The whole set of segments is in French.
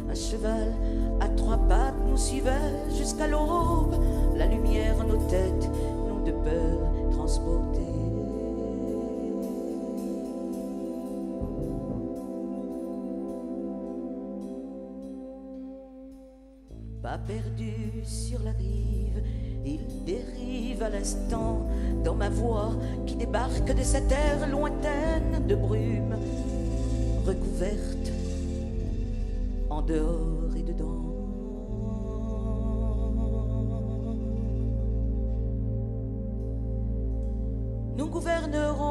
Un cheval à trois pattes nous suivait jusqu'à l'aube. La lumière en nos têtes, nous de peur transportés. Pas perdu sur la rive, il dérive à l'instant dans ma voix qui débarque de cette terre lointaine de brume, recouverte en dehors et dedans. Nous gouvernerons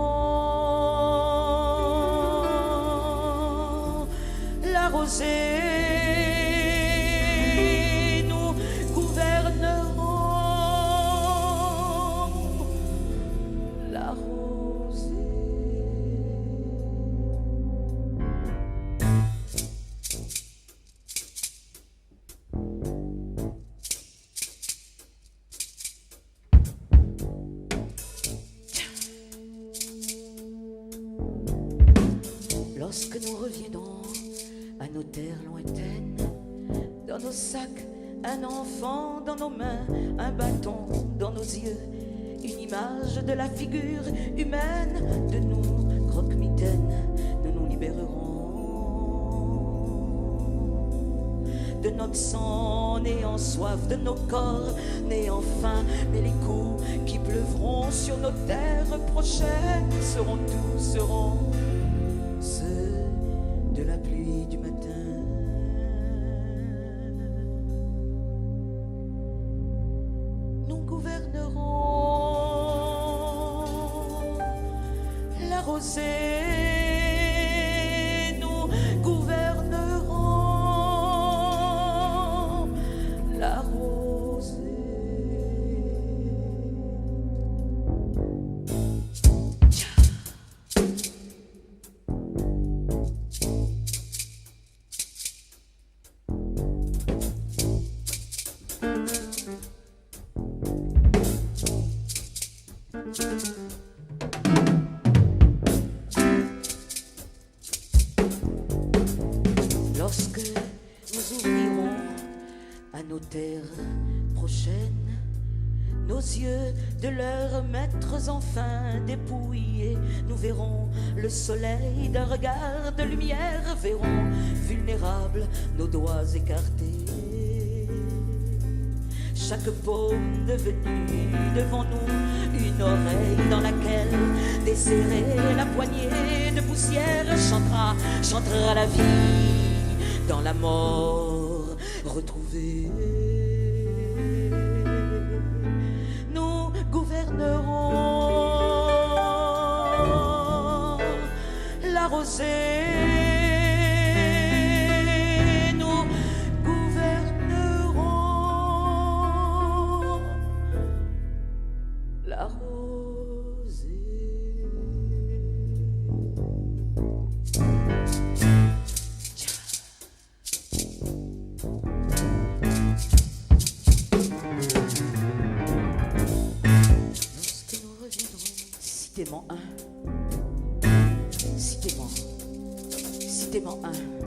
la rosée. Lorsque nous reviendrons à nos terres lointaines, dans nos sacs Un enfant dans nos mains, un bâton dans nos yeux, une image de la figure humaine de nous, croque-mitaine, nous nous libérerons de notre sang né en soif, de nos corps nés en faim. Mais les coups qui pleuvront sur nos terres prochaines seront ceux de la pluie du matin. Nous gouvernerons la rosée, nous gouvernerons la rosée. Lorsque nous ouvrirons à nos terres prochaines nos yeux de leurs maîtres enfin dépouillés, nous verrons le soleil d'un regard de lumière, verrons vulnérables nos doigts écartés, chaque paume devenue devant nous une oreille dans laquelle desserrer la poignée de poussière chantera la vie dans la mort retrouvée. Nous gouvernerons la rosée, nous gouvernerons la rosée. Lorsque nous reviendrons, citez-moi un, citez-moi un.